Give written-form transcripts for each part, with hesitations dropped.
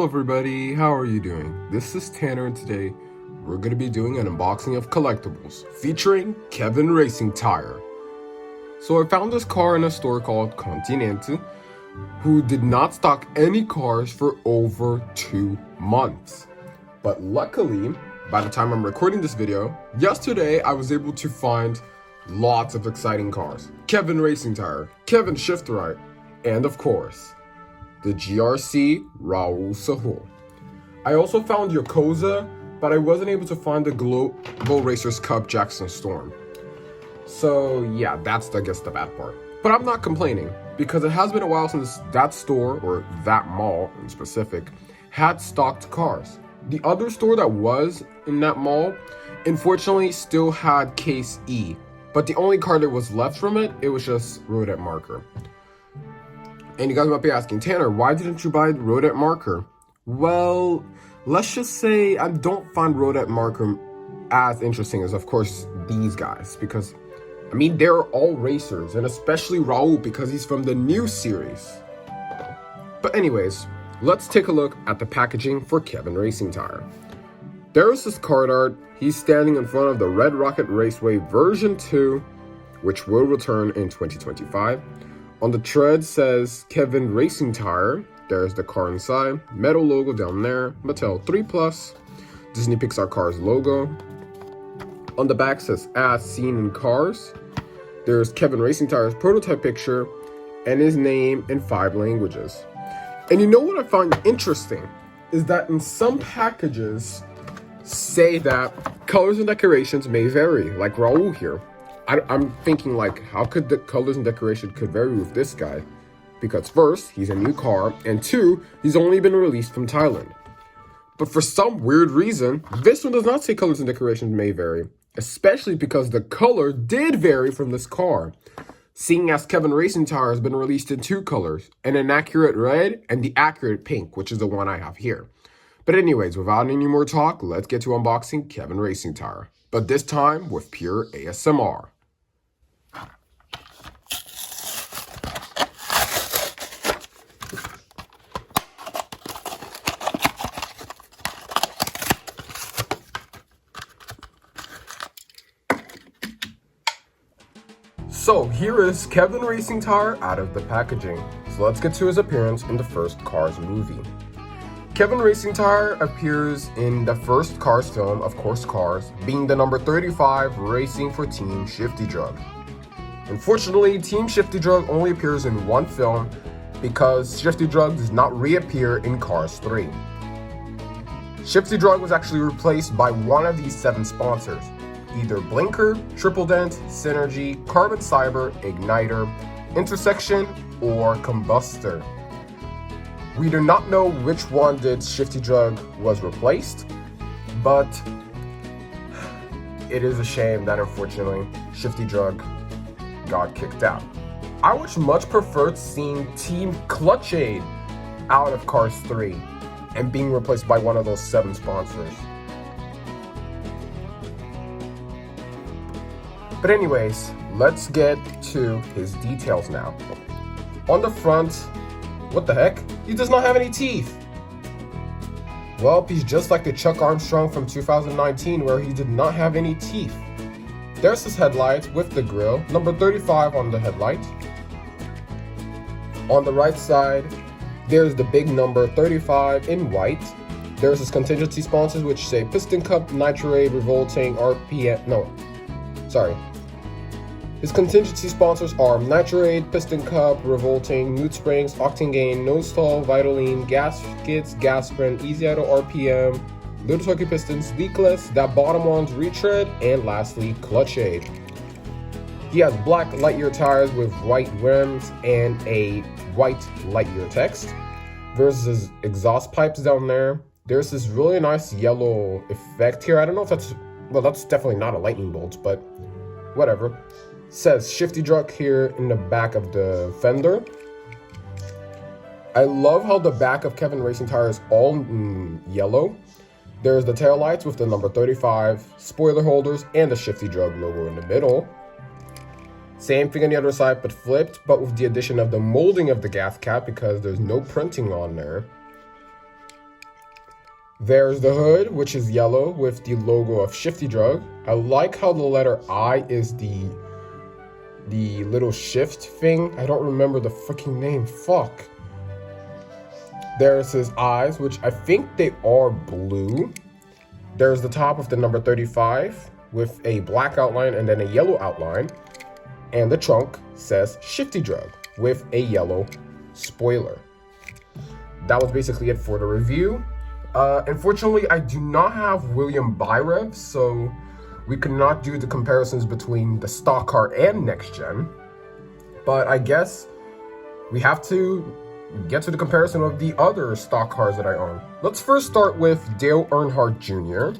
Hello everybody, how are you doing? This is Tanner and today we're going to be doing an unboxing of Collectables featuring Kevin Racingtire. So I found this car in a store called Continente who did not stock any cars for over 2 months. But luckily, by the time I'm recording this video, yesterday I was able to find lots of exciting cars. Kevin Racingtire, Kevin Shift Right, and of course, the GRC Raul Sahul. I also found Yokoza, but I wasn't able to find the Global Racers Cup Jackson Storm. So yeah, that's I guess the bad part. But I'm not complaining, because it has been a while since that store, or that mall in specific, had stocked cars. The other store that was in that mall, unfortunately still had Case E, but the only car that was left from it was just Rodent Marker. And you guys might be asking, Tanner, why didn't you buy Rodent Marker? Well, let's just say I don't find Rodent Marker as interesting as, of course, these guys. Because, I mean, they're all racers. And especially Raul, because he's from the new series. But anyways, let's take a look at the packaging for Kevin Racingtire. There's this card art. He's standing in front of the Red Rocket Raceway version 2, which will return in 2025. On the tread says Kevin Racingtire. There's the car inside. Metal logo down there. Mattel 3+. Disney Pixar Cars logo. On the back says As Seen in Cars. There's Kevin Racingtire's prototype picture and his name in 5 languages. And you know what I find interesting is that in some packages say that colors and decorations may vary, like Raul here. I'm thinking, like, how could the colors and decoration could vary with this guy? Because first, he's a new car, and 2, he's only been released from Thailand. But for some weird reason, this one does not say colors and decorations may vary, especially because the color did vary from this car, seeing as Kevin Racingtire has been released in 2 colors, an inaccurate red and the accurate pink, which is the one I have here. But anyways, without any more talk, let's get to unboxing Kevin Racingtire, but this time with pure ASMR. So here is Kevin Racingtire out of the packaging. So let's get to his appearance in the first Cars movie. Kevin Racingtire appears in the first Cars film, of course Cars, being the number 35 racing for Team Shifty Drug. Unfortunately, Team Shifty Drug only appears in 1 film because Shifty Drug does not reappear in Cars 3. Shifty Drug was actually replaced by one of these 7 sponsors. Either Blinker, Triple Dent, Synergy, Carbon Cyber, Igniter, Intersection, or Combustor. We do not know which one did Shifty Drug was replaced, but it is a shame that unfortunately Shifty Drug got kicked out. I would much prefer seeing Team Clutch Aid out of Cars 3 and being replaced by one of those 7 sponsors. But anyways, let's get to his details now. On the front, what the heck? He does not have any teeth. Well, he's just like the Chuck Armstrong from 2019 where he did not have any teeth. There's his headlight with the grille, number 35 on the headlight. On the right side, there's the big number 35 in white. There's his contingency sponsors which say Piston Cup, Nitrate, Revolting, His contingency sponsors are Nitrate, Piston Cup, Revolting, Mood Springs, Octane Gain, Nose Stall, Vitaline, Gaskets, Gasprin, Easy Idle RPM, Little Turkey Pistons, Leakless, that bottom one's Retread, and lastly, Clutch Aid. He has black Lightyear tires with white rims and a white Lightyear text. There's his exhaust pipes down there. There's this really nice yellow effect here. I don't know if that's definitely not a lightning bolt, but whatever. Says Shifty Drug here in the back of the fender. I love how the back of Kevin Racingtire is all yellow. There's the tail lights with the number 35, spoiler holders, and the Shifty Drug logo in the middle. Same thing on the other side, but flipped, but with the addition of the molding of the gas cap because there's no printing on there. There's the hood, which is yellow with the logo of Shifty Drug. I like how the letter I is the little shift thing. I don't remember the freaking name. Fuck. There's his eyes, which I think they are blue. There's the top of the number 35 with a black outline and then a yellow outline. And the trunk says Shifty Drug with a yellow spoiler. That was basically it for the review. Unfortunately, I do not have William Byrev, so we could not do the comparisons between the stock car and next gen. But I guess we have to get to the comparison of the other stock cars that I own. Let's first start with Dale Earnhardt Jr.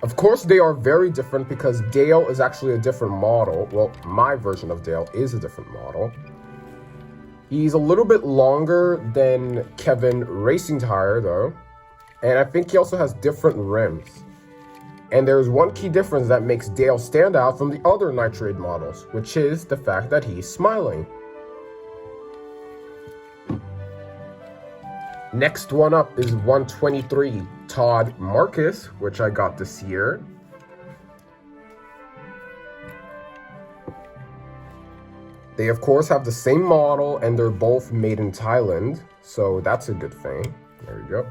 Of course, they are very different because Dale is actually a different model. Well, my version of Dale is a different model. He's a little bit longer than Kevin Racingtire, though. And I think he also has different rims. And there's one key difference that makes Dale stand out from the other nitrate models, which is the fact that he's smiling. Next one up is 123 Todd Marcus, which I got this year. They of course have the same model and they're both made in Thailand, so that's a good thing. There we go.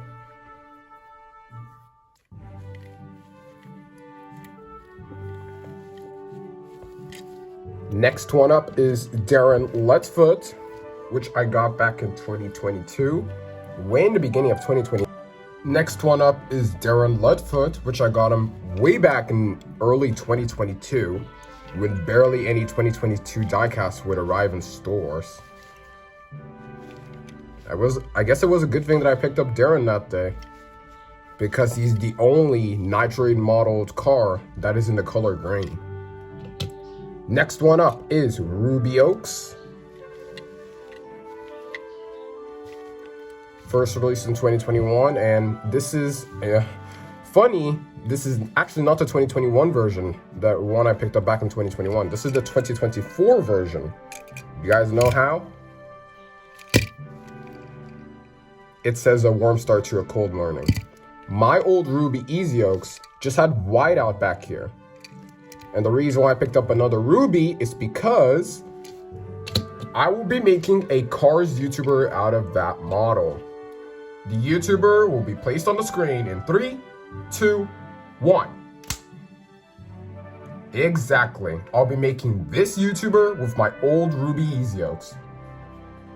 Next one up is Darren Letfoot, which I got back in 2022. Way in the beginning of 2020. Next one up is Darren Ludfoot, which I got him way back in early 2022, when barely any 2022 diecasts would arrive in stores. I guess it was a good thing that I picked up Darren that day, because he's the only nitrate modeled car that is in the color green. Next one up is Ruby Oaks. First released in 2021, and this is funny. This is actually not the 2021 version, that one I picked up back in 2021. This is the 2024 version. You guys know how? It says a warm start to a cold morning. My old Ruby Easy Oaks just had whiteout back here. And the reason why I picked up another Ruby is because I will be making a Cars YouTuber out of that model. The YouTuber will be placed on the screen in 3, 2, 1. Exactly. I'll be making this YouTuber with my old Ruby Easy Oaks.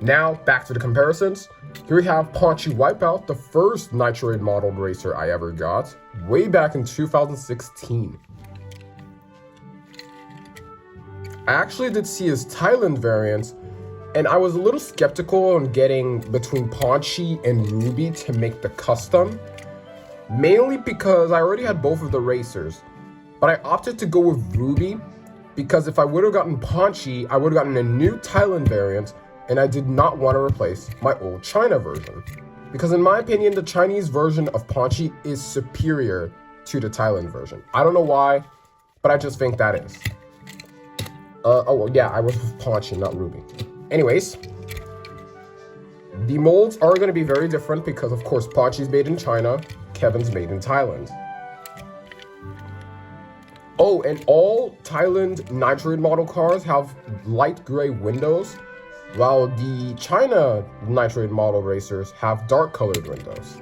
Now, back to the comparisons. Here we have Paunchy Wipeout, the first nitrate modeled racer I ever got, way back in 2016. I actually did see his Thailand variants, and I was a little skeptical on getting between Paunchy and Ruby to make the custom, mainly because I already had both of the racers. But I opted to go with Ruby because if I would have gotten Paunchy, I would have gotten a new Thailand variant, and I did not want to replace my old China version. Because in my opinion, the Chinese version of Paunchy is superior to the Thailand version. I don't know why, but I just think that is. Oh, well, yeah, I was with Paunchy, not Ruby. Anyways, the molds are going to be very different because, of course, Paunchy's made in China, Kevin's made in Thailand. Oh, and all Thailand nitrate model cars have light gray windows, while the China nitrate model racers have dark colored windows.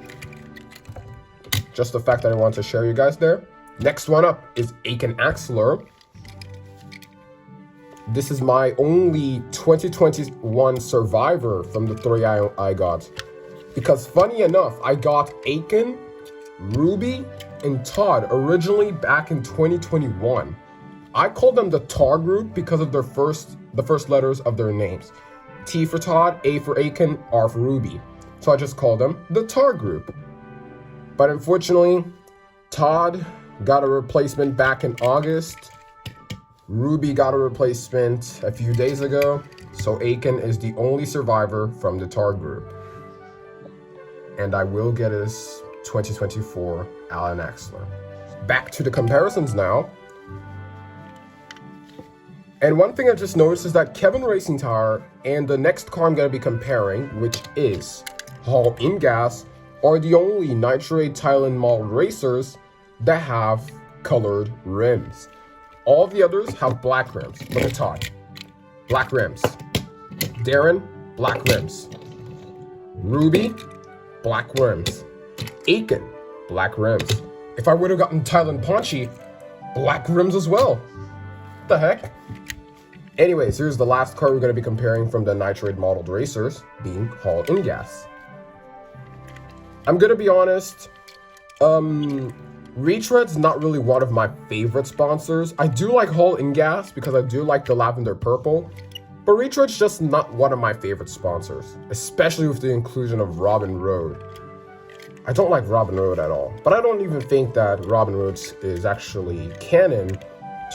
Just the fact that I want to share you guys there. Next one up is Aiken Axler. This is my only 2021 survivor from the three I got. Because funny enough, I got Aiken, Ruby, and Todd originally back in 2021. I called them the TAR group because of the first letters of their names. T for Todd, A for Aiken, R for Ruby. So I just called them the TAR group. But unfortunately, Todd got a replacement back in August. Ruby got a replacement a few days ago, so Aiken is the only survivor from the TAR group. And I will get his 2024 Alan Axler. Back to the comparisons now. And one thing I just noticed is that Kevin Racingtire and the next car I'm going to be comparing, which is Hall in Gas, are the only nitrate Thailand modeled racers that have colored rims. All of the others have black rims. Look at Todd. Black rims. Darren, black rims. Ruby, black rims. Aiken, black rims. If I would have gotten Thailand Ponchi, black rims as well. What the heck? Anyways, here's the last car we're going to be comparing from the nitrate modeled racers, being Hall in Gas. I'm going to be honest, Retread's not really one of my favorite sponsors. I do like Hall in Gas because I do like the lavender purple, but Retread's just not one of my favorite sponsors, especially with the inclusion of Robin Road. I don't like Robin Road at all, but I don't even think that Robin Road is actually canon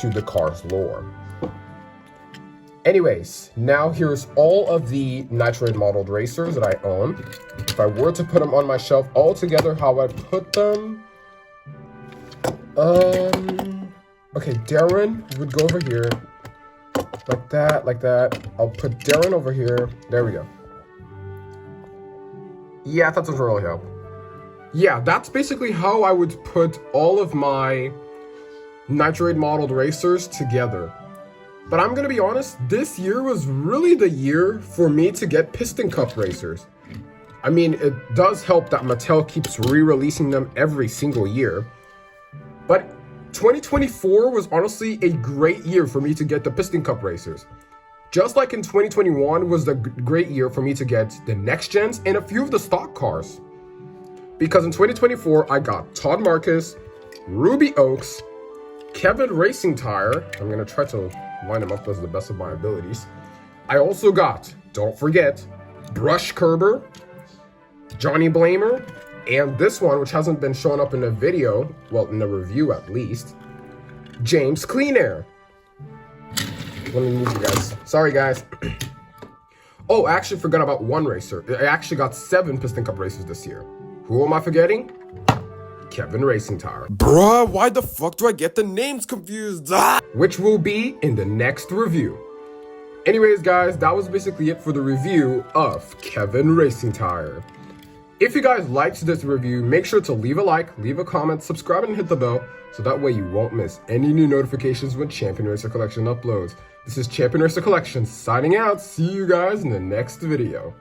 to the car's lore. Anyways, now here's all of the nitrate modeled racers that I own. If I were to put them on my shelf all together, how I put them? Okay, Darren would go over here. Like that, like that. I'll put Darren over here. There we go. Yeah, that doesn't really help. Yeah, that's basically how I would put all of my nitrate modeled racers together. But I'm gonna be honest, this year was really the year for me to get Piston Cup racers. I mean, it does help that Mattel keeps re-releasing them every single year. But 2024 was honestly a great year for me to get the Piston Cup racers. Just like in 2021 was the great year for me to get the next gens and a few of the stock cars. Because in 2024, I got Todd Marcus, Ruby Oaks, Kevin Racingtire. I'm going to try to line them up as the best of my abilities. I also got, don't forget, Brush Kerber, Johnny Blamer, and this one, which hasn't been shown up in a video, well, in a review at least, James Clean Air. Let me move you guys. Sorry, guys. Oh, I actually forgot about one racer. I actually got 7 Piston Cup racers this year. Who am I forgetting? Kevin Racingtire. Bruh, why the fuck do I get the names confused? Which will be in the next review. Anyways, guys, that was basically it for the review of Kevin Racingtire. If you guys liked this review, make sure to leave a like, leave a comment, subscribe, and hit the bell, so that way you won't miss any new notifications when Champion Racer Collection uploads. This is Champion Racer Collection signing out. See you guys in the next video.